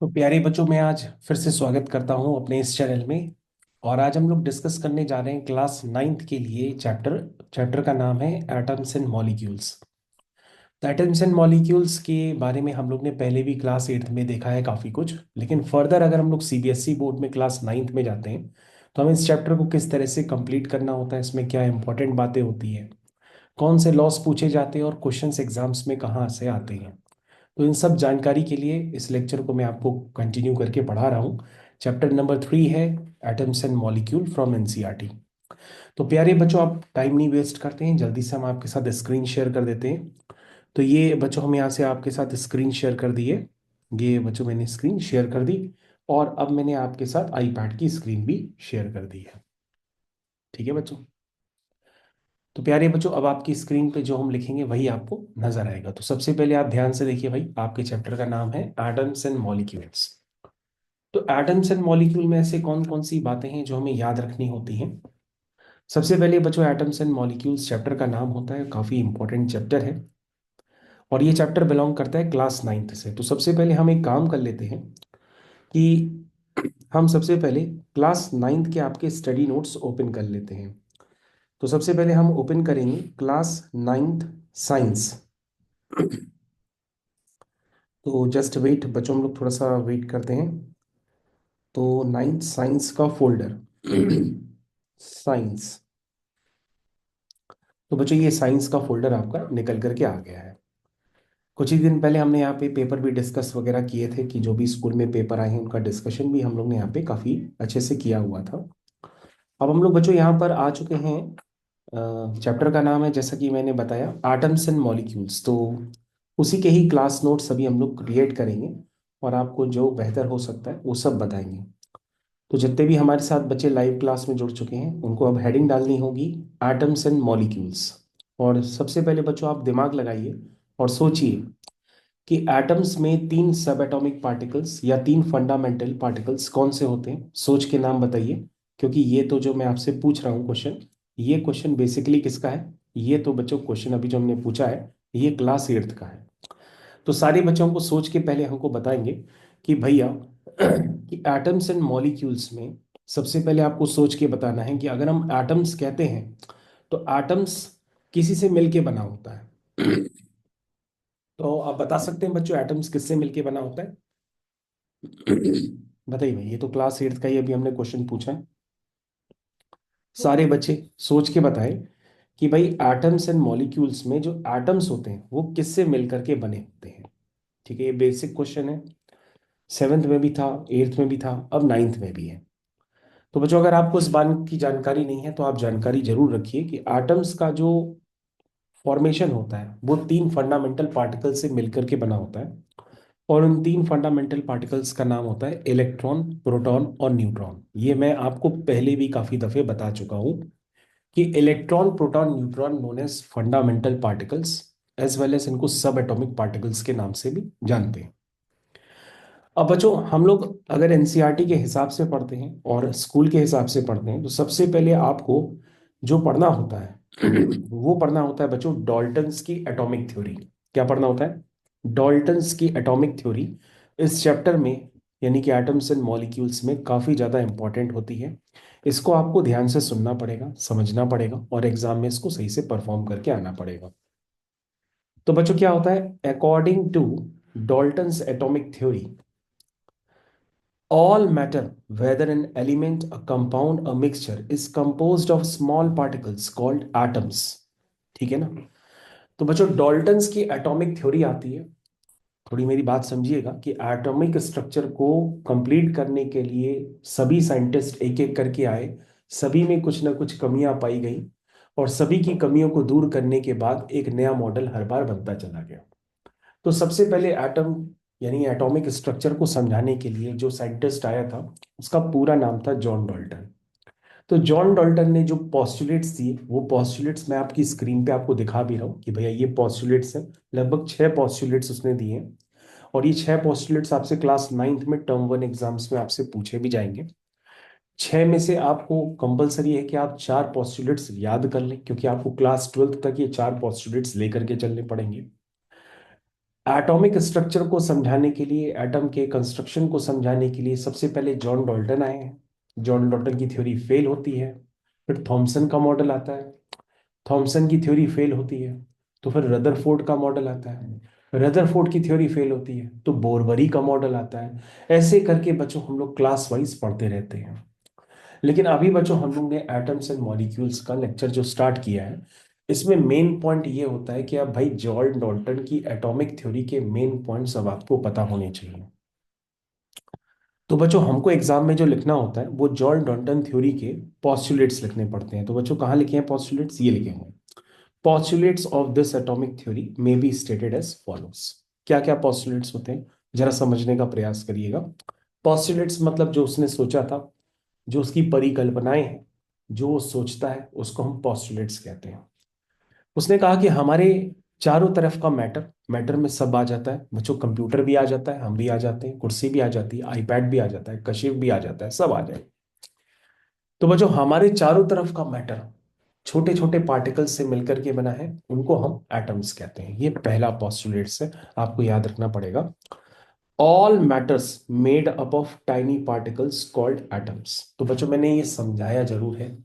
तो प्यारे बच्चों, मैं आज फिर से स्वागत करता हूं अपने इस चैनल में। और आज हम लोग डिस्कस करने जा रहे हैं क्लास नाइन्थ के लिए चैप्टर चैप्टर का नाम है एटम्स एंड मॉलिक्यूल्स। तो एटम्स एंड मॉलिक्यूल्स के बारे में हम लोग ने पहले भी क्लास एट्थ में देखा है काफ़ी कुछ, लेकिन फर्दर अगर हम लोग सीबीएसई बोर्ड में क्लास नाइन्थ में जाते हैं तो हमें इस चैप्टर को किस तरह से कंप्लीट करना होता है, इसमें क्या इंपॉर्टेंट बातें होती है, कौन से लॉस पूछे जाते हैं और क्वेश्चंस एग्जाम्स में कहाँ से आते हैं। तो इन सब जानकारी के लिए इस लेक्चर को मैं आपको कंटिन्यू करके पढ़ा रहा हूँ। चैप्टर नंबर 3 है atoms and molecule from NCERT. तो प्यारे बच्चों, आप टाइम नहीं वेस्ट करते हैं, जल्दी से हम आपके साथ स्क्रीन शेयर कर देते हैं। तो ये बच्चों, हम यहाँ से आपके साथ स्क्रीन शेयर कर दिए। ये बच्चों, मैंने स्क्रीन शेयर कर दी और अब मैंने आपके साथ आईपैड की स्क्रीन भी शेयर कर दी है। ठीक है बच्चों। तो प्यारे बच्चों, अब आपकी स्क्रीन पे जो हम लिखेंगे वही आपको नजर आएगा। तो सबसे पहले आप ध्यान से देखिए भाई, आपके चैप्टर का नाम है एटम्स एंड मॉलिक्यूल्स। तो एटम्स एंड मॉलिक्यूल में ऐसे कौन कौन सी बातें हैं जो हमें याद रखनी होती हैं। सबसे पहले बच्चों, एटम्स एंड मॉलिक्यूल्स चैप्टर का नाम होता है, काफी इंपॉर्टेंट चैप्टर है और ये चैप्टर बिलोंग करता है क्लास नाइन्थ से। तो सबसे पहले हम एक काम कर लेते हैं कि हम सबसे पहले क्लास नाइन्थ के आपके स्टडी नोट्स ओपन कर लेते हैं। तो सबसे पहले हम ओपन करेंगे क्लास नाइन्थ साइंस। तो जस्ट वेट बच्चों, हम लोग थोड़ा सा वेट करते हैं। तो नाइन्थ साइंस का फोल्डर साइंस। तो बच्चों, ये साइंस का फोल्डर आपका निकल करके आ गया है। कुछ ही दिन पहले हमने यहाँ पे पेपर भी डिस्कस वगैरह किए थे कि जो भी स्कूल में पेपर आए हैं उनका डिस्कशन भी हम लोग ने यहाँ पे काफ़ी अच्छे से किया हुआ था। अब हम लोग बच्चों यहाँ पर आ चुके हैं। चैप्टर का नाम है, जैसा कि मैंने बताया, एटम्स एंड मॉलिक्यूल्स। तो उसी के ही क्लास नोट्स अभी हम लोग क्रिएट करेंगे और आपको जो बेहतर हो सकता है वो सब बताएंगे। तो जितने भी हमारे साथ बच्चे लाइव क्लास में जुड़ चुके हैं उनको अब हेडिंग डालनी होगी, एटम्स एंड मॉलिक्यूल्स। और सबसे पहले बच्चों, आप दिमाग लगाइए और सोचिए कि एटम्स में तीन सब एटॉमिक पार्टिकल्स या तीन फंडामेंटल पार्टिकल्स कौन से होते हैं। सोच के नाम बताइए, क्योंकि ये तो जो मैं आपसे पूछ रहा हूँ क्वेश्चन, ये क्वेश्चन बेसिकली किसका है। ये तो बच्चों क्वेश्चन अभी जो हमने पूछा है ये क्लास एट्थ का है। तो सारे बच्चों को सोच के पहले हमको बताएंगे कि भैया कि एटम्स एंड मॉलिक्यूल्स में सबसे पहले आपको सोच के बताना है कि अगर हम एटम्स कहते हैं तो एटम्स किसी से मिलके बना होता है। तो आप बता सकते हैं बच्चों, एटम्स किससे मिलके बना होता है। बताइए भाई, ये तो क्लास एट्थ का ही अभी हमने क्वेश्चन पूछा है। सारे बच्चे सोच के बताएं कि भाई एटम्स एंड मॉलिक्यूल्स में जो एटम्स होते हैं वो किससे मिलकर के बने होते हैं। ठीक है, ये बेसिक क्वेश्चन है। सेवेंथ में भी था, एट्थ में भी था, अब नाइन्थ में भी है। तो बच्चों, अगर आपको इस बात की जानकारी नहीं है तो आप जानकारी जरूर रखिए कि एटम्स का जो फॉर्मेशन होता है वो तीन फंडामेंटल पार्टिकल से मिलकर के बना होता है। और उन तीन फंडामेंटल पार्टिकल्स का नाम होता है इलेक्ट्रॉन, प्रोटॉन और न्यूट्रॉन। ये मैं आपको पहले भी काफी दफे बता चुका हूं कि electron, proton, neutron known as fundamental particles, as well as इनको सब एटॉमिक पार्टिकल्स के नाम से भी जानते हैं। अब बच्चों, हम लोग अगर एनसीईआरटी के हिसाब से पढ़ते हैं और स्कूल के हिसाब से पढ़ते हैं तो सबसे पहले आपको जो पढ़ना होता है वो पढ़ना होता है बच्चों डॉल्टन्स की एटॉमिक थ्योरी। क्या पढ़ना होता है? डॉल्टन्स की एटॉमिक थ्योरी इस चैप्टर में, यानी कि एटम्स एंड मॉलिक्यूल्स में काफ़ी ज़्यादा इंपॉर्टेंट होती है। इसको आपको ध्यान से सुनना पड़ेगा, समझना पड़ेगा और एग्जाम में इसको सही से परफॉर्म करके आना पड़ेगा। तो बच्चों, क्या होता है, according to Dalton's atomic theory, all matter, whether an element, a compound, a mixture, is composed of small particles called atoms। ठीक है ना। तो बच्चों, डॉल्टन्स की एटॉमिक थ्योरी आती है। थोड़ी मेरी बात समझिएगा कि एटॉमिक स्ट्रक्चर को कंप्लीट करने के लिए सभी साइंटिस्ट एक एक करके आए, सभी में कुछ ना कुछ कमियां पाई गई और सभी की कमियों को दूर करने के बाद एक नया मॉडल हर बार बनता चला गया। तो सबसे पहले एटम यानी एटॉमिक स्ट्रक्चर को समझाने के लिए जो साइंटिस्ट आया था उसका पूरा नाम था जॉन डॉल्टन। तो जॉन डॉल्टन ने जो पॉस्टुलेट्स दिए वो पॉस्टुलेट्स मैं आपकी स्क्रीन पे आपको दिखा भी रहा हूँ कि भैया ये पॉस्टुलेट्स हैं। लगभग 6 पॉस्टुलेट्स उसने दिए हैं और ये 6 पॉस्टुलेट्स आपसे क्लास नाइन्थ में टर्म वन एग्जाम्स में आपसे पूछे भी जाएंगे। 6 में से आपको कंपलसरी है कि आप 4 पॉस्टुलेट्स याद कर लें, क्योंकि आपको क्लास ट्वेल्थ तक ये 4 पॉस्टुलेट्स लेकर के चलने पड़ेंगे। एटॉमिक स्ट्रक्चर को समझाने के लिए, एटम के कंस्ट्रक्शन को समझाने के लिए सबसे पहले जॉन डाल्टन आए हैं। जॉन डाल्टन की थ्योरी फेल होती है, फिर थॉमसन का मॉडल आता है। थॉमसन की थ्योरी फेल होती है तो फिर रदरफोर्ड का मॉडल आता है। रदरफोर्ड की थ्योरी फेल होती है तो बोरबरी का मॉडल आता है। ऐसे करके बच्चों हम लोग क्लास वाइज पढ़ते रहते हैं। लेकिन अभी बच्चों हम लोग ने एटम्स एंड मॉलिक्यूल्स का लेक्चर जो स्टार्ट किया है, इसमें मेन पॉइंट ये होता है कि अब भाई जॉन डॉल्टन की एटॉमिक थ्योरी के मेन पॉइंट्स अब आपको पता होने चाहिए। तो बच्चों हमको एग्जाम में जो लिखना होता है वो जॉन डॉल्टन थ्योरी के पॉस्टुलेट्स लिखने पड़ते हैं। तो बच्चों कहाँ लिखे हैं पॉस्टुलेट्स? ये लिखे हैं। Postulates of this atomic theory may be stated as follows। क्या क्या postulates होते हैं जरा समझने का प्रयास करिएगा। Postulates मतलब जो उसने सोचा था, जो उसकी परिकल्पनाएं हैं, जो वो सोचता है, उसको हम postulates कहते हैं। उसने कहा कि हमारे चारों तरफ का मैटर, मैटर में सब आ जाता है बच्चों। कंप्यूटर भी आ जाता है, हम भी आ जाते हैं, कुर्सी भी आ जाती है, आईपैड भी आ जाता है, कशिफ भी आ जाता है, सब आ जाए। तो बच्चों हमारे चारों तरफ का मैटर छोटे छोटे पार्टिकल्स से मिलकर के बना है, उनको हम एटम्स कहते हैं। ये पहला पॉस्टुलेट है, आपको याद रखना पड़ेगा। All matters made up of tiny particles called atoms. तो बच्चों मैंने ये समझाया जरूर है,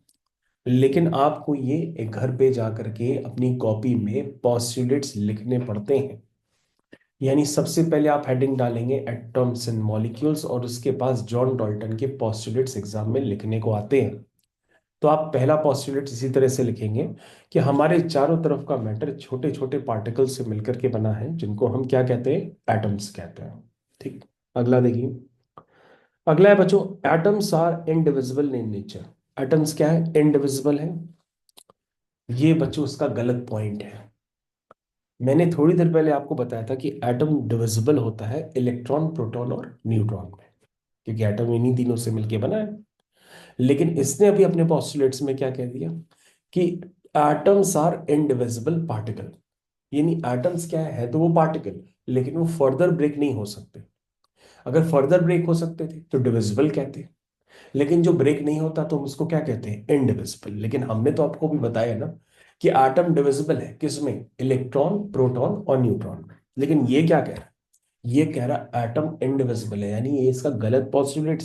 लेकिन आपको ये एक घर पे जा करके अपनी कॉपी में पॉस्टुलेट्स लिखने पड़ते हैं। यानी सबसे पहले आप हेडिंग डालेंगे एटम्स एंड मॉलिक्यूल्स, और उसके पास जॉन डॉल्टन के पॉस्टुलेट्स एग्जाम में लिखने को आते हैं। तो आप पहला पॉस्टुलेट इसी तरह से लिखेंगे कि हमारे चारों तरफ का मैटर छोटे छोटे पार्टिकल से मिलकर के बना है, जिनको हम क्या कहते हैं? एटम्स कहते हैं। ठीक। अगला देखिए। अगला है बच्चों, atoms are indivisible in nature. Atoms क्या है? इनडिविजिबल है। ये बच्चों उसका गलत पॉइंट है। मैंने थोड़ी देर पहले आपको बताया था कि एटम डिविजिबल होता है इलेक्ट्रॉन, प्रोटॉन और न्यूट्रॉन में, क्योंकि एटम इन्हीं तीनों से मिलकर बना है। लेकिन इसने अभी अपने पॉस्टुलेट्स में क्या कह दिया कि एटम्स आर इनडिविजिबल पार्टिकल। यानी एटम्स क्या है तो वो पार्टिकल, लेकिन वो फर्दर ब्रेक नहीं हो सकते। अगर फर्दर ब्रेक हो सकते थे तो डिविजिबल कहते, लेकिन जो ब्रेक नहीं होता तो हम उसको क्या कहते हैं? इनडिविजिबल। लेकिन हमने तो आपको भी बताया ना कि एटम डिविजिबल है, किसमें? इलेक्ट्रॉन, प्रोटॉन और न्यूट्रॉन में। लेकिन ये क्या कह रहा है? ये कह रहा एटम इनडिविजिबल है, यानी ये इसका गलत पॉस्टुलेट।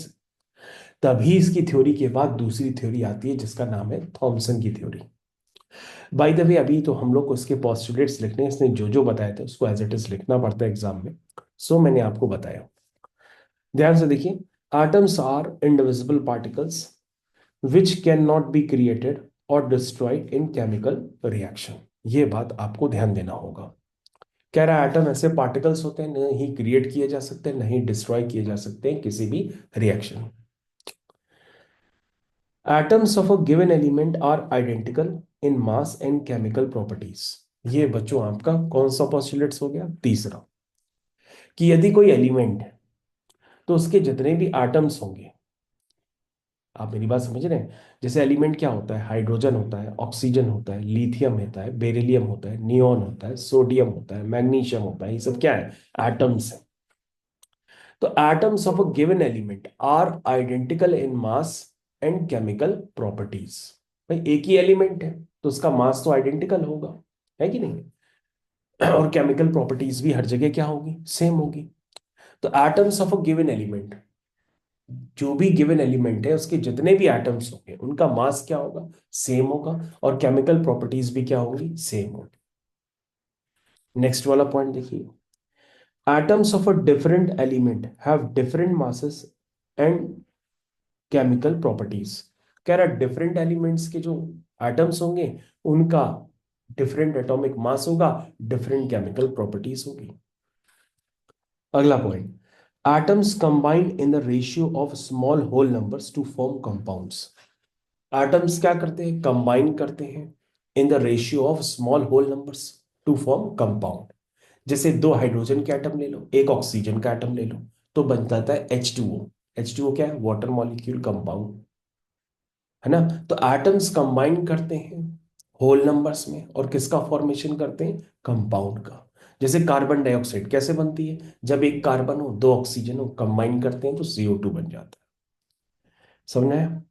तभी इसकी थ्योरी के बाद दूसरी थ्योरी आती है जिसका नाम है थॉमसन की थ्योरी। बाय द वे अभी तो हम लोग को इसके पॉस्टुलेट्स लिखने हैं, इसने जो जो बताया था उसको एज इट इज लिखना पड़ता है एग्जाम में। सो मैंने आपको बताया। ध्यान से देखिए। Atoms are indivisible particles which can not be created और डिस्ट्रॉयड इन केमिकल रिएक्शन। ये बात आपको ध्यान देना होगा। कह रहा है एटम ऐसे पार्टिकल्स होते हैं, न ही क्रिएट किए जा सकते, न ही डिस्ट्रॉय किए जा सकते हैं किसी भी reaction. Atoms of a given element are identical in mass and chemical properties। ये बच्चों आपका कौन सा पॉस्टुलेट्स हो गया? तीसरा। कि यदि कोई एलिमेंट है तो उसके जितने भी एटम्स होंगे, आप मेरी बात समझ रहे हैं? जैसे एलिमेंट क्या होता है? हाइड्रोजन होता है, ऑक्सीजन होता है, लिथियम होता है, बेरिलियम होता है, नियोन होता है, सोडियम होता है, मैग्नीशियम होता है। ये सब क्या है? एटम्स है। तो atoms of a given element are identical in mass and chemical properties. भाई एक ही एलिमेंट है तो उसका मास तो आइडेंटिकल होगा, है कि नहीं? और केमिकल प्रॉपर्टीज भी हर जगह क्या होगी? सेम होगी। तो atoms of a given element, जो भी गिवन एलिमेंट है उसके जितने भी एटम्स होंगे उनका मास क्या होगा? सेम होगा। और केमिकल प्रॉपर्टीज भी क्या होगी? सेम होगी। नेक्स्ट वाला पॉइंट देखिए। Atoms of a different element have different masses and chemical properties. कह रहा डिफरेंट एलिमेंट्स के जो एटम्स होंगे उनका डिफरेंट एटॉमिक मास होगा, डिफरेंट केमिकल प्रॉपर्टीज होगी। अगला point, atoms combine in the ratio of small whole numbers to form compounds. Atoms क्या करते हैं? कंबाइन करते हैं in the ratio of small whole numbers to form compound. जैसे दो हाइड्रोजन के एटम ले लो, एक ऑक्सीजन का एटम ले लो, तो बन जाता है H2O। H2O क्या है? वाटर मॉलिक्यूल कंपाउंड, है ना? तो एटम्स कंबाइन करते हैं होल नंबर्स में, और किसका फॉर्मेशन करते हैं? कंपाउंड का। जैसे कार्बन डाइऑक्साइड कैसे बनती है? जब एक कार्बन हो, दो ऑक्सीजन हो, कंबाइन करते हैं तो CO2 बन जाता है। समझ में आया?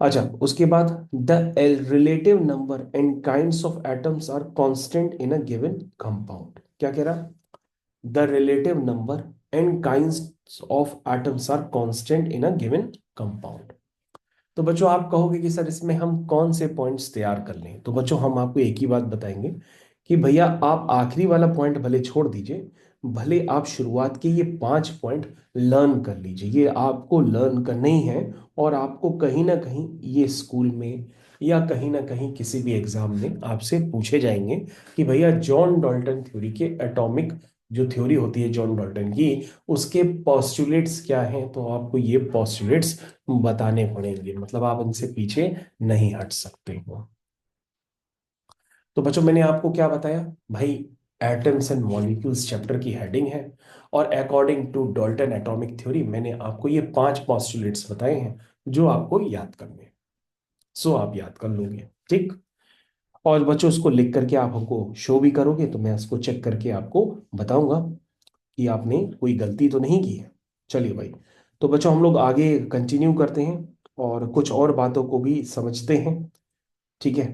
अच्छा, उसके बाद the relative number and kinds of atoms are constant in a given compound. क्या कह रहा? The relative number and kinds of atoms are constant in a given compound. तो बच्चों आप कहोगे कि सर इसमें हम कौन से पॉइंट्स तैयार कर लें, तो बच्चों हम आपको एक ही बात बताएंगे कि भैया आप आखिरी वाला पॉइंट भले छोड़ दीजिए, भले आप शुरुआत के ये 5 पॉइंट लर्न कर लीजिए, ये आपको लर्न करने ही है। और आपको कहीं ना कहीं ये स्कूल में या कहीं ना कहीं किसी भी एग्जाम में आपसे पूछे जाएंगे कि भैया जॉन डॉल्टन थ्योरी के एटॉमिक जो थ्योरी होती है जॉन डॉल्टन की, उसके पोस्टुलेट्स क्या हैं, तो आपको ये पोस्टुलेट्स बताने पड़ेंगे, मतलब आप इनसे पीछे नहीं हट सकते हो। तो बच्चों मैंने आपको क्या बताया भाई, एटम्स एंड मॉलिक्यूल्स चैप्टर की हेडिंग है, और according to Dalton atomic theory मैंने आपको ये 5 पोस्टुलेट्स बताए हैं जो आपको याद करने हैं। सो आप याद कर लोगे, ठीक। और बच्चों उसको लिख करके आप हमको शो भी करोगे तो मैं उसको चेक करके आपको बताऊंगा कि आपने कोई गलती तो नहीं की है। चलिए भाई, तो बच्चों हम लोग आगे कंटिन्यू करते हैं और कुछ और बातों को भी समझते हैं, ठीक है।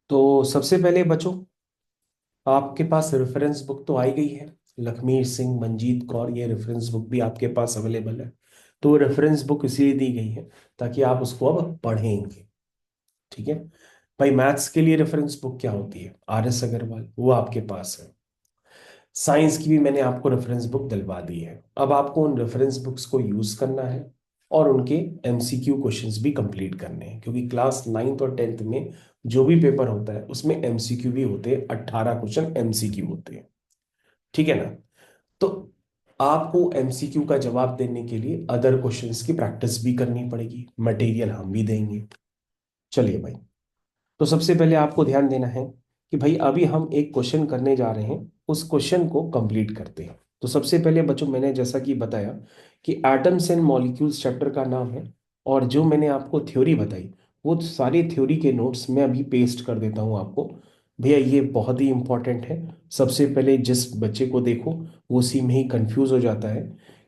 तो सबसे पहले बच्चों आपके पास रेफरेंस बुक तो आई गई है, लखमीर सिंह मंजीत कौर, ये रेफरेंस बुक भी आपके पास अवेलेबल है। तो रेफरेंस बुक इसलिए दी गई है ताकि आप उसको अब पढ़ेंगे, ठीक है। भाई मैथ्स के लिए रेफरेंस बुक क्या होती है, RS अग्रवाल, वो आपके पास है। साइंस की भी मैंने आपको रेफरेंस बुक दिलवा दी है, अब आपको उन रेफरेंस बुक्स को यूज करना है और उनके MCQ क्वेश्चंस भी कंप्लीट करने हैं, क्योंकि क्लास 9th और 10th में जो भी पेपर होता है उसमें MCQ भी होते हैं, 18 क्वेश्चन MCQ होते हैं, ठीक है ना। तो आपको MCQ का जवाब देने के लिए अदर क्वेश्चंस की प्रैक्टिस भी करनी पड़ेगी, मटेरियल हम भी देंगे। चलिए भाई, तो सबसे पहले आपको ध्यान देना है कि भाई अभी हम एक क्वेश्चन करने जा रहे हैं, उस क्वेश्चन को कंप्लीट करते हैं। तो सबसे पहले बच्चों मैंने जैसा कि बताया कि एटम्स एंड मॉलिक्यूल्स चैप्टर का नाम है, और जो मैंने आपको थ्योरी बताई वो सारी थ्योरी के नोट्स मैं अभी पेस्ट कर देता हूँ आपको। भैया ये बहुत ही इंपॉर्टेंट है। सबसे पहले जिस बच्चे को देखो वो उसी में ही कंफ्यूज हो जाता है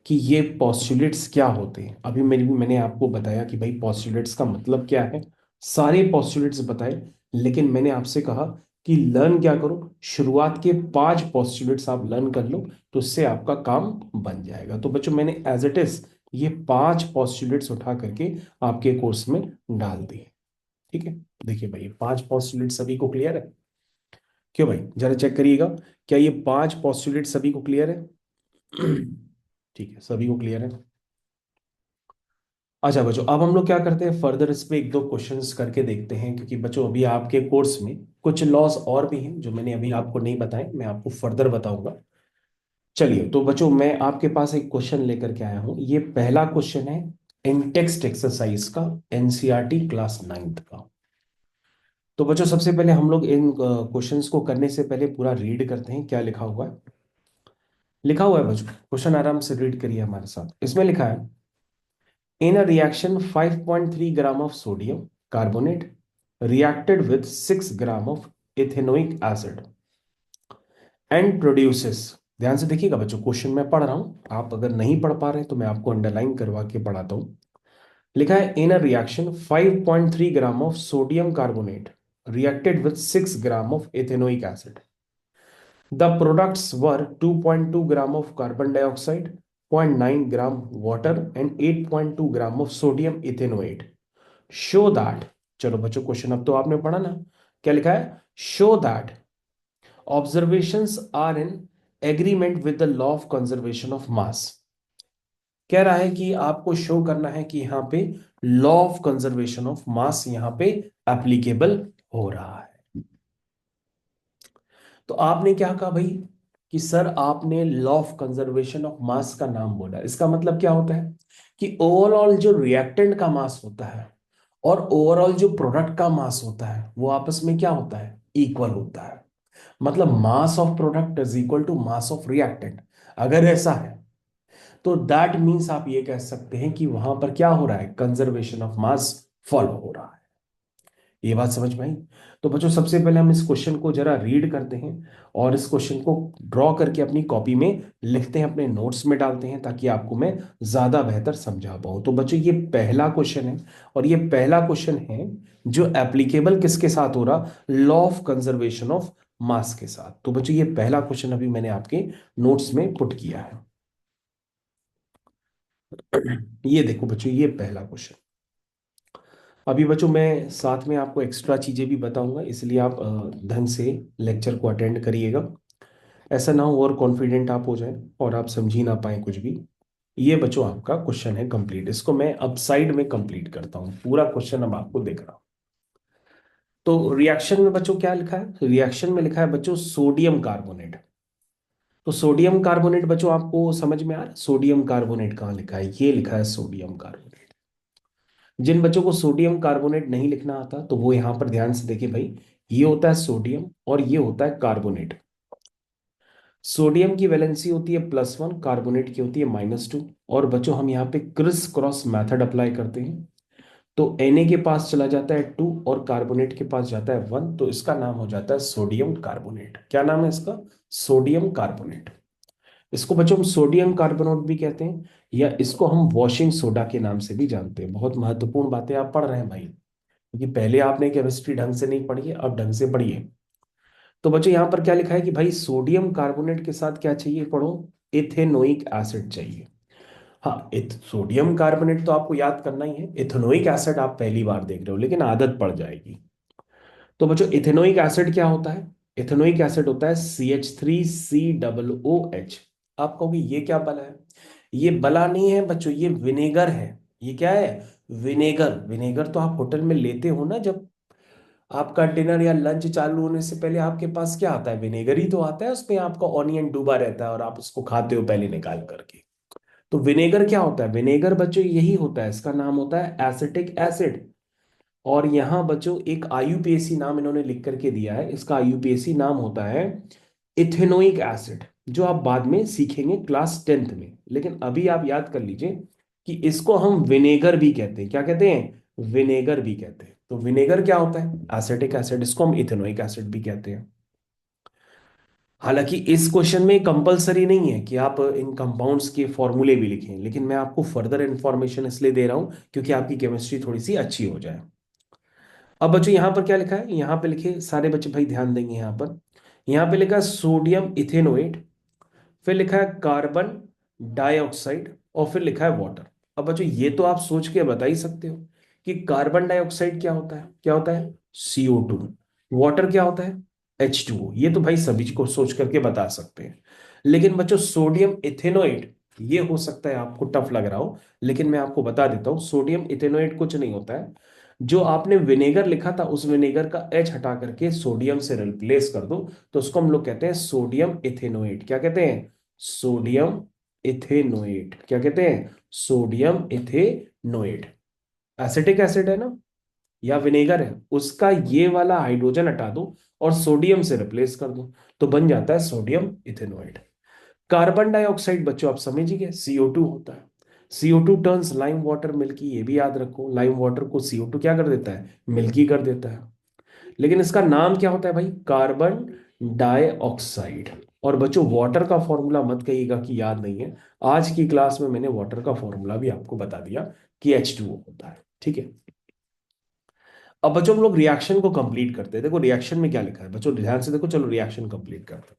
कि ये पॉस्टुलेट्स क्या होते हैं। अभी मैंने आपको बताया कि भाई पॉस्टुलेट्स का मतलब क्या है, सारे पॉस्टुलेट्स बताए, लेकिन मैंने आपसे कहा कि लर्न क्या करो, शुरुआत के 5 पॉस्टुलेट्स आप लर्न कर लो, तो उससे आपका काम बन जाएगा। तो बच्चों मैंने एज इट इज ये 5 पॉस्टुलेट्स उठा करके आपके कोर्स में डाल दिए, ठीक है। देखिए भाई 5 पॉस्टुलेट्स सभी को क्लियर है, क्यों भाई जरा चेक करिएगा, क्या ये 5 पॉस्टुलेट्स सभी को क्लियर है? ठीक है, सभी को क्लियर है। अच्छा बच्चों, अब हम लोग क्या करते हैं, फर्दर इस पे एक दो क्वेश्चंस करके देखते हैं, क्योंकि बच्चों अभी आपके कोर्स में कुछ लॉस और भी हैं जो मैंने अभी आपको नहीं बताए, मैं आपको फर्दर बताऊंगा। चलिए, तो बच्चों मैं आपके पास एक क्वेश्चन लेकर के आया हूं, ये पहला क्वेश्चन है इन टेक्स्ट एक्सरसाइज का, NCERT क्लास 9th का। तो बच्चों सबसे पहले हम लोग इन क्वेश्चंस को करने से पहले पूरा रीड करते हैं क्या लिखा हुआ है। लिखा हुआ है बच्चों, क्वेश्चन आराम से रीड करिए हमारे साथ। इसमें लिखा है, in a reaction 5.3 gram of sodium carbonate reacted with 6 gram of ethanoic acid and produces। ध्यान से देखिएगा बच्चों, क्वेश्चन मैं पढ़ रहा हूं, आप अगर नहीं पढ़ पा रहे हैं तो मैं आपको अंडरलाइन करवा के पढ़ाता हूं। लिखा है in a reaction 5.3 gram of sodium carbonate reacted with 6 gram of ethanoic acid. The products were 2.2 gram of carbon dioxide, 0.9 gram water and 8.2 gram of sodium ethanoate. Show that, चलो बच्चों क्वेश्चन अब तो आपने पढ़ा ना, क्या लिखा है, show that observations are in agreement with the law of conservation of mass. कह रहा है कि आपको शो करना है कि यहाँ पे लॉ ऑफ कंजर्वेशन ऑफ मास यहाँ पे एप्लीकेबल हो रहा है। तो आपने क्या कहा भाई कि सर आपने लॉ ऑफ कंजर्वेशन ऑफ मास का नाम बोला, इसका मतलब क्या होता है कि ओवरऑल जो रिएक्टेंट का मास होता है और ओवरऑल जो प्रोडक्ट का मास होता है वो आपस में क्या होता है, इक्वल होता है। मतलब mass of product is equal to mass of reactant. अगर ऐसा है तो दैट मीन्स आप ये कह सकते हैं कि वहां पर क्या हो रहा है, कंजर्वेशन ऑफ मास फॉलो हो रहा है। ये बात समझ में आई? तो बच्चों सबसे पहले हम इस क्वेश्चन को जरा रीड करते हैं और इस क्वेश्चन को ड्रॉ करके अपनी कॉपी में लिखते हैं, अपने नोट्स में डालते हैं, ताकि आपको मैं ज्यादा बेहतर समझा पाऊं। तो बच्चों ये पहला क्वेश्चन है, और ये पहला क्वेश्चन है जो एप्लीकेबल किसके साथ हो रहा, लॉ ऑफ कंजर्वेशन ऑफ मास के साथ। तो बच्चों ये पहला क्वेश्चन अभी मैंने आपके नोट्स में पुट किया है। ये देखो बच्चों, ये पहला क्वेश्चन। अभी बच्चों मैं साथ में आपको एक्स्ट्रा चीजें भी बताऊंगा, इसलिए आप ढंग से लेक्चर को अटेंड करिएगा। ऐसा ना हो ओवर कॉन्फिडेंट आप हो जाए और आप समझ ही ना पाए कुछ भी। ये बच्चों आपका क्वेश्चन है कंप्लीट, इसको मैं अब साइड में कंप्लीट करता हूँ, पूरा क्वेश्चन अब आपको देख रहा हूँ। तो रिएक्शन में बच्चों क्या लिखा है? रिएक्शन में लिखा है बच्चों सोडियम कार्बोनेट। तो सोडियम कार्बोनेट बच्चों आपको समझ में आ रहा है? सोडियम कार्बोनेट कहाँ लिखा है? ये लिखा है सोडियम कार्बोनेट। जिन बच्चों को सोडियम कार्बोनेट नहीं लिखना आता तो वो यहां पर ध्यान से देखें भाई, ये होता है सोडियम और ये होता है कार्बोनेट। सोडियम की वैलेंसी होती है +1, कार्बोनेट की होती है -2। और बच्चों हम यहाँ पे क्रिस क्रॉस मेथड अप्लाई करते हैं। तो Na के पास चला जाता है 2 और कार्बोनेट के पास जाता है 1, तो इसका नाम हो जाता है सोडियम कार्बोनेट। क्या नाम है इसका? Sodium carbonate. इसको बच्चों हम सोडियम कार्बोनेट भी कहते हैं, या इसको हम वॉशिंग सोडा के नाम से भी जानते हैं। बहुत महत्वपूर्ण बातें आप पढ़ रहे हैं भाई, क्योंकि पहले आपने केमिस्ट्री ढंग से नहीं पढ़ी है, अब ढंग से पढ़िए। तो बच्चों यहाँ पर क्या लिखा है कि भाई सोडियम कार्बोनेट के साथ क्या चाहिए? पढ़ो, इथेनोइक एसिड चाहिए। हाँ, सोडियम कार्बोनेट तो आपको याद करना ही है, इथेनोइक एसिड आप पहली बार देख रहे हो लेकिन आदत पड़ जाएगी। तो बच्चों इथेनोइक एसिड क्या होता है? इथेनोइक एसिड होता है CH3COOH। आप कहोगे ये क्या बला है? ये बला नहीं है बच्चों, ये विनेगर है। ये क्या है? विनेगर। विनेगर तो आप होटल में लेते हो ना, जब आपका डिनर या लंच चालू होने से पहले आपके पास क्या आता है? विनेगर ही तो आता है, उसमें आपका ऑनियन डूबा रहता है और आप उसको खाते हो पहले निकाल करके। तो विनेगर क्या होता है? विनेगर बच्चों यही होता है, इसका नाम होता है एसिटिक एसिड। और यहां बच्चों एक आईयूपीएसी नाम इन्होंने लिख करके दिया है, इसका आईयूपीएसी नाम होता है इथेनोइक एसिड, जो आप बाद में सीखेंगे क्लास 10th में। लेकिन अभी आप याद कर लीजिए कि इसको हम विनेगर भी कहते हैं। क्या कहते हैं? विनेगर भी कहते हैं। तो विनेगर क्या होता है? एसिटिक एसिड, इसको हम इथेनोइक एसिड भी कहते हैं। हालांकि इस क्वेश्चन में कंपलसरी नहीं है कि आप इन कंपाउंड्स के फॉर्मूले भी लिखें, लेकिन मैं आपको फर्दर इंफॉर्मेशन इसलिए दे रहा हूं क्योंकि आपकी केमिस्ट्री थोड़ी सी अच्छी हो जाए। अब बच्चों यहां पर क्या लिखा है? यहां पे लिखे सारे बच्चे भाई ध्यान देंगे। यहां पे लिखा है सोडियम इथेनोएट, फिर लिखा है कार्बन डाइऑक्साइड, और फिर लिखा है वाटर। अब बच्चों ये तो आप सोच के बता ही सकते हो कि कार्बन डाइऑक्साइड क्या होता है? क्या होता है? CO2। वाटर क्या होता है? H2O। ये तो भाई सभी को सोच करके बता सकते हैं। लेकिन बच्चों सोडियम इथेनोएट, ये हो सकता है आपको टफ लग रहा हो, लेकिन मैं आपको बता देता हूं सोडियम इथेनोएट कुछ नहीं होता है। जो आपने विनेगर लिखा था उस विनेगर का H हटा करके सोडियम से रिप्लेस कर दो, तो उसको हम लोग कहते हैं सोडियम इथेनोएट। क्या कहते हैं? Sodium ethanoate. क्या कहते हैं? Sodium ethanoate. एसिटिक एसिड है ना, या विनेगर है, उसका ये वाला हाइड्रोजन हटा दो और सोडियम से रिप्लेस कर दो, तो बन जाता है सोडियम इथेनोएट। कार्बन डाइऑक्साइड बच्चों आप समझ ही गए, CO2 होता है। CO2 turns lime water milky, ये भी याद रखो, लाइम वाटर को CO2 क्या कर देता है? मिल्की कर देता है। लेकिन इसका नाम क्या होता है भाई? Carbon dioxide. और बच्चों वाटर का फॉर्मूला मत कहिएगा कि याद नहीं है, आज की क्लास में मैंने वाटर का फॉर्मूला भी आपको बता दिया कि H2O होता है। ठीक है, अब बच्चों हम लोग रिएक्शन को कंप्लीट करते हैं। देखो रिएक्शन में क्या लिखा है बच्चों, ध्यान से देखो, चलो रिएक्शन कंप्लीट करते हैं।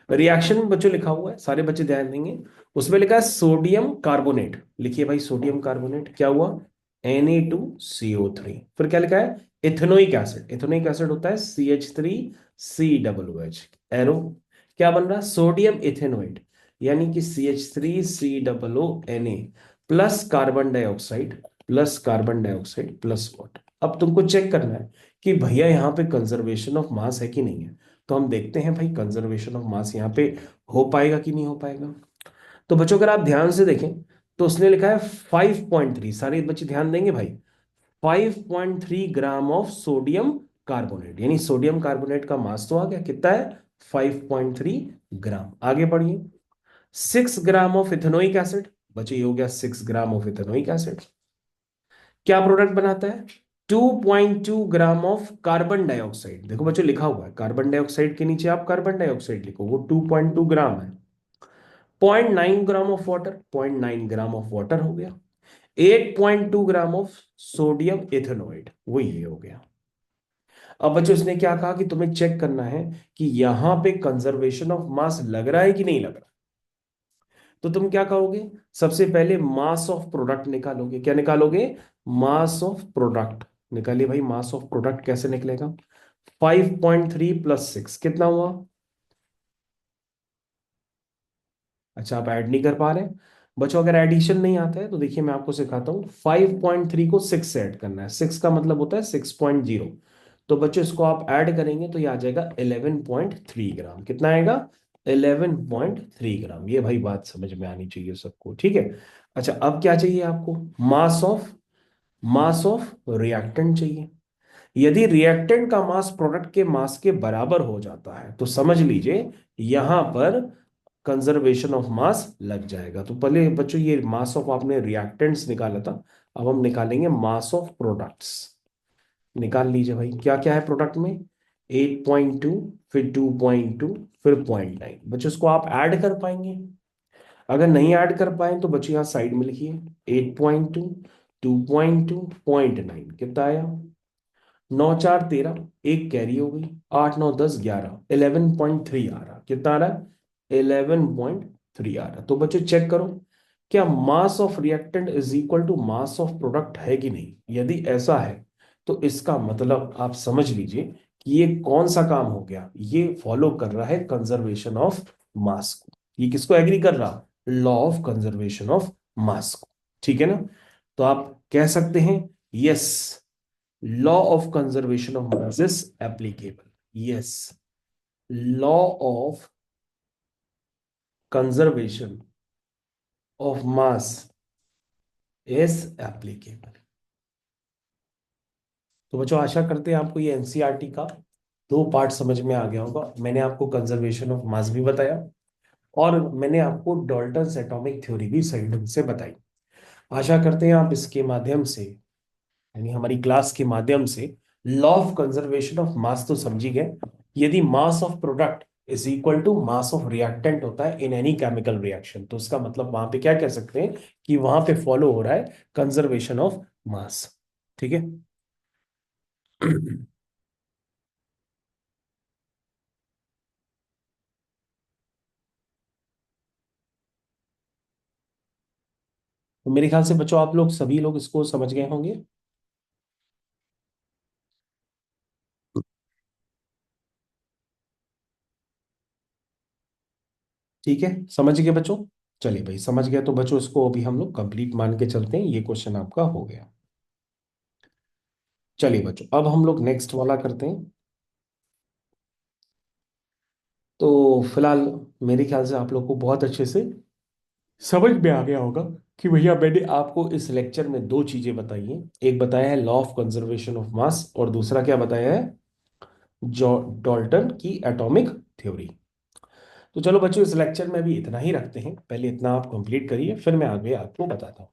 रिएक्शन में बच्चों लिखा हुआ है, सारे बच्चे ध्यान देंगे। उसमें लिखा है सोडियम कार्बोनेट। लिखिए भाई सोडियम कार्बोनेट क्या हुआ? Na2CO3। फिर क्या लिखा है? Ethanoic acid. इथेनोइक एसिड होता है CH3COOH। एरो क्या बन रहा है? सोडियम इथेनोइड, यानी कि CH3COONA plus carbon dioxide, plus carbon dioxide plus water. अब तुमको चेक करना है कि भैया यहाँ पे कंजर्वेशन ऑफ मास है कि नहीं है। तो हम देखते हैं भाई कंजर्वेशन ऑफ मास यहाँ पे हो पाएगा कि नहीं हो पाएगा। तो बच्चों अगर आप ध्यान से देखें तो उसने लिखा है 5.3, सारे बच्चे ध्यान देंगे भाई, 5.3 ग्राम ऑफ सोडियम कार्बोनेट, यानी सोडियम कार्बोनेट का मास तो आ गया, कितना है? 5.3 ग्राम। आगे बढ़िए, 6 ग्राम ऑफ इथेनोइक एसिड। बच्चे ये हो गया 6 ग्राम ऑफ इथेनोइक एसिड। क्या प्रोडक्ट बनाता है? 2.2 ग्राम ऑफ कार्बन डाइऑक्साइड। देखो बच्चों लिखा हुआ है कार्बन डाइऑक्साइड के नीचे आप कार्बन डाइऑक्साइड लिखो, वो 2.2 ग्राम है। 0.9 gram of water, 0.9 gram of water हो गया। 8.2 ग्राम ऑफ सोडियम इथेनोइड, वो ये हो गया। अब बच्चों इसने क्या कहा कि तुम्हें चेक करना है कि यहां पे कंजर्वेशन ऑफ मास लग रहा है कि नहीं लग रहा। तो तुम क्या करोगे, सबसे पहले मास ऑफ प्रोडक्ट निकालोगे। क्या निकालोगे? मास ऑफ प्रोडक्ट। निकालिए भाई, मास ऑफ प्रोडक्ट कैसे निकलेगा? 5.3 प्लस 6 कितना हुआ? अच्छा, आप ऐड नहीं कर पा रहे हैं बच्चों। अगर एडिशन नहीं आता है तो देखिए मैं आपको सिखाता हूँ। 5.3 को 6 से ऐड करना है। 6 का मतलब होता है 6.0। तो बच्चों इसको आप ऐड करेंगे तो ये आ जाएगा 11.3 ग्राम। कितना आएगा? 11.3 ग्राम। ये भाई बात समझ में आनी चाहिए सबको, ठीक है। अच्छा, अब क्या चाहिए आपको? मास ऑफ रिएक्टेंट चाहिए। यदि रिएक्टेंट का मास प्रोडक्ट के मास के बराबर हो जाता है तो समझ लीजिए यहां पर कंजर्वेशन ऑफ मास लग जाएगा। तो पहले बच्चों ये मास ऑफ आपने रिएक्टेंट्स निकाला था, अब हम निकालेंगे मास ऑफ प्रोडक्ट्स। निकाल लीजिए भाई, क्या क्या है प्रोडक्ट में? 8.2, फिर 2.2, फिर 0.9। बच्चों इसको आप ऐड कर पाएंगे? अगर नहीं ऐड कर पाए तो बच्चों यहाँ साइड में लिखिए। 8.2, 2.2, 0.9 कितना आया? 9 4 13, एक कैरी हो गई। 8 9 10 11, 11.3 आ रहा। कितना आ रहा है? 11.3 आ रहा। तो बच्चों चेक करो, क्या mass of reactant is equal to mass of product है कि नहीं। यदि ऐसा है तो इसका मतलब आप समझ लीजिए कि ये कौन सा काम हो गया, ये फॉलो कर रहा है कंजर्वेशन ऑफ मास को। ये किसको एग्री कर रहा? लॉ ऑफ कंजर्वेशन ऑफ मास को। ठीक है ना? तो आप कह सकते हैं yes, law of conservation of mass is applicable. Yes, law of conservation of mass is applicable. तो बच्चों आशा करते हैं आपको ये एनसीईआरटी का दो पार्ट समझ में आ गया होगा। मैंने आपको कंजर्वेशन ऑफ मास भी बताया और मैंने आपको डाल्टन्स एटॉमिक थ्योरी भी सही ढंग से बताई। आशा करते हैं आप इसके माध्यम से, यानी हमारी क्लास के माध्यम से, law of conservation of mass तो समझी गए। यदि mass of product is equal to mass of reactant होता है इन एनी केमिकल रिएक्शन, तो उसका मतलब वहां पे क्या कह सकते हैं कि वहां पे फॉलो हो रहा है कंजर्वेशन ऑफ मास। ठीक है। तो मेरे ख्याल से बच्चों आप लोग सभी लोग इसको समझ गए होंगे। ठीक है, समझ गए बच्चों? चलिए भाई, समझ गए तो बच्चों इसको अभी हम लोग कंप्लीट मान के चलते हैं। ये क्वेश्चन आपका हो गया। चलिए बच्चों, अब हम लोग नेक्स्ट वाला करते हैं। तो फिलहाल मेरे ख्याल से आप लोग को बहुत अच्छे से समझ में आ गया होगा कि भैया मैंने आपको इस लेक्चर में दो चीजें बताई हैं। एक बताया है लॉ ऑफ कंजर्वेशन ऑफ मास और दूसरा क्या बताया है? जॉ डॉल्टन की एटॉमिक थ्योरी। तो चलो बच्चों, इस लेक्चर में भी इतना ही रखते हैं। पहले इतना आप कंप्लीट करिए, फिर मैं आगे आपको बताता हूँ।